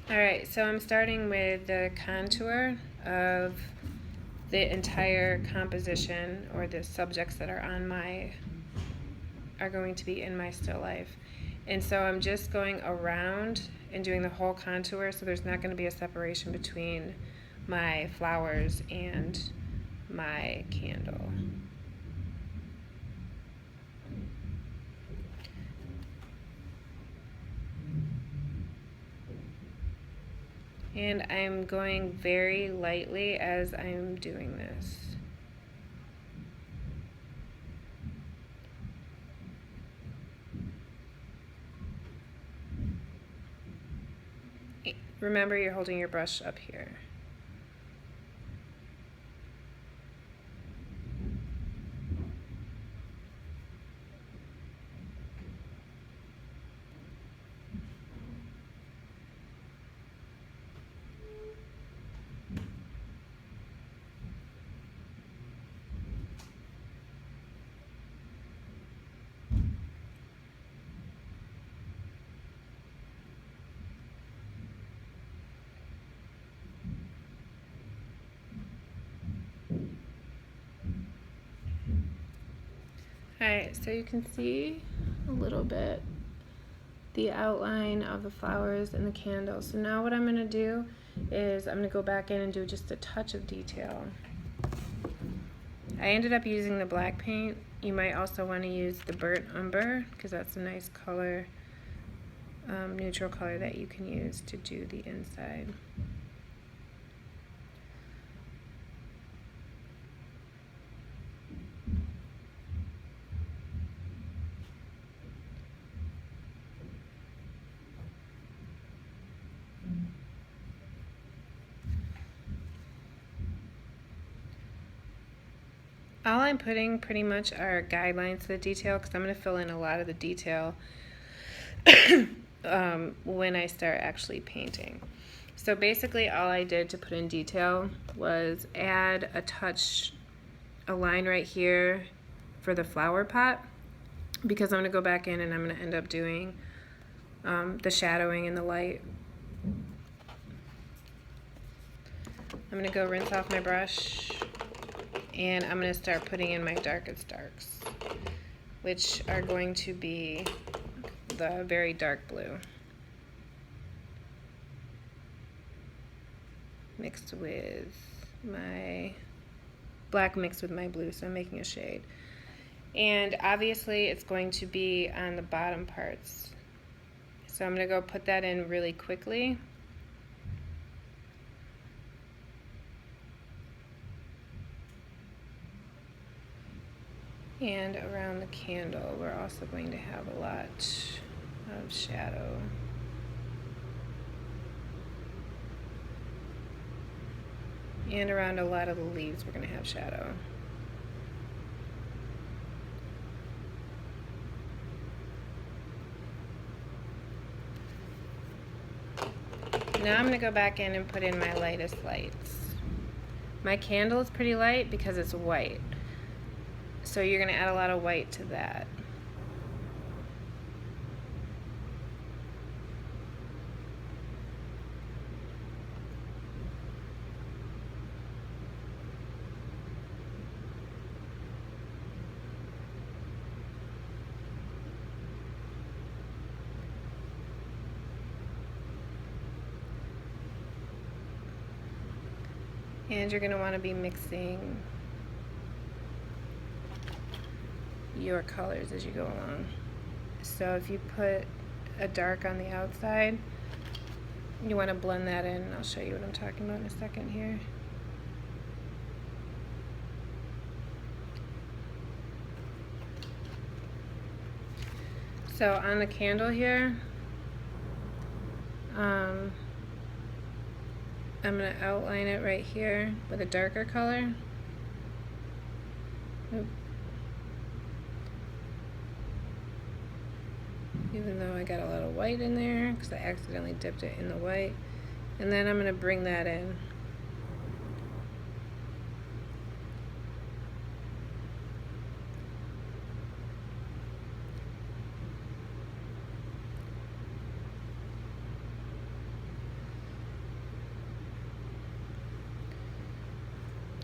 Alright, so I'm starting with the contour of the entire composition, or the subjects that are going to be in my still life. And so I'm just going around and doing the whole contour, so there's not going to be a separation between my flowers and my candle. And I'm going very lightly as I'm doing this. Remember, you're holding your brush up here. Alright, so you can see a little bit the outline of the flowers and the candle. So now what I'm going to do is I'm going to go back in and do just a touch of detail. I ended up using the black paint. You might also want to use the burnt umber, because that's a nice color, neutral color that you can use to do the inside. All I'm putting pretty much are guidelines to the detail, because I'm going to fill in a lot of the detail when I start actually painting. So basically all I did to put in detail was add a line right here for the flower pot, because I'm going to go back in and I'm going to end up doing the shadowing and the light. I'm going to go rinse off my brush, and I'm going to start putting in my darkest darks, which are going to be the very dark blue mixed with my black mixed with my blue, so I'm making a shade. And obviously it's going to be on the bottom parts, so I'm going to go put that in really quickly. And around the candle, we're also going to have a lot of shadow. And around a lot of the leaves, we're going to have shadow. Now I'm going to go back in and put in my lightest lights. My candle is pretty light because it's white, so you're going to add a lot of white to that. And you're going to want to be mixing your colors as you go along. So if you put a dark on the outside, you want to blend that in. I'll show you what I'm talking about in a second here. So on the candle here, I'm going to outline it right here with a darker color. Even though I got a lot of white in there because I accidentally dipped it in the white. And then I'm going to bring that in.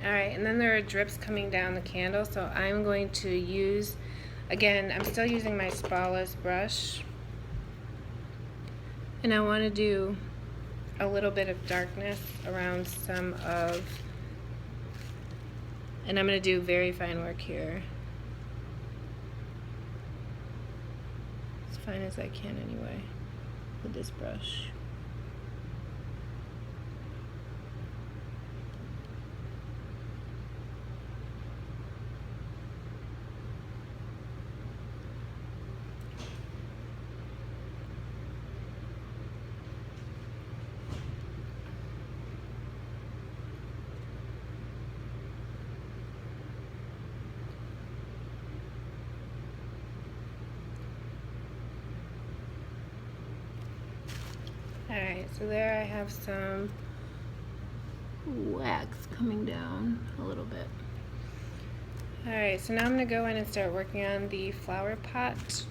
Alright, and then there are drips coming down the candle, so I'm going to use, again, I'm still using my Spaless brush, and I want to do a little bit of darkness around some of, and I'm going to do very fine work here. As fine as I can anyway, with this brush. Alright, so there I have some wax coming down a little bit. Alright, so now I'm going to go in and start working on the flower pot.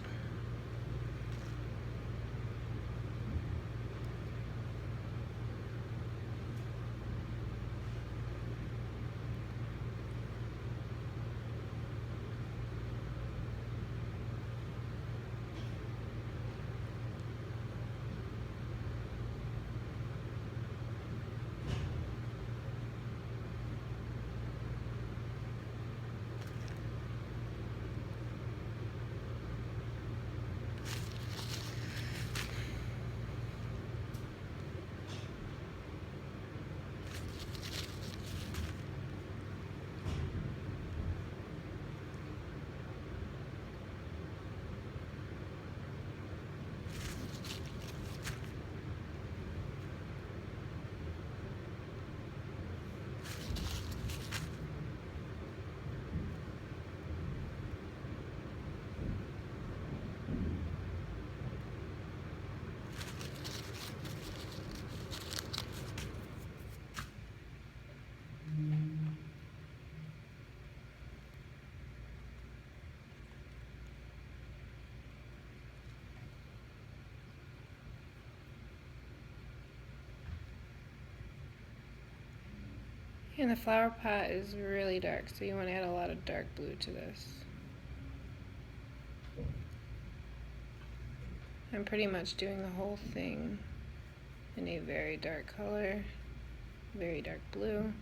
And the flower pot is really dark, so you want to add a lot of dark blue to this. I'm pretty much doing the whole thing in a very dark color, very dark blue.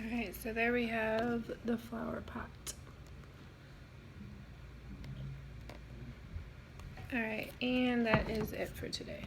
Alright, so there we have the flower pot. Alright, and that is it for today.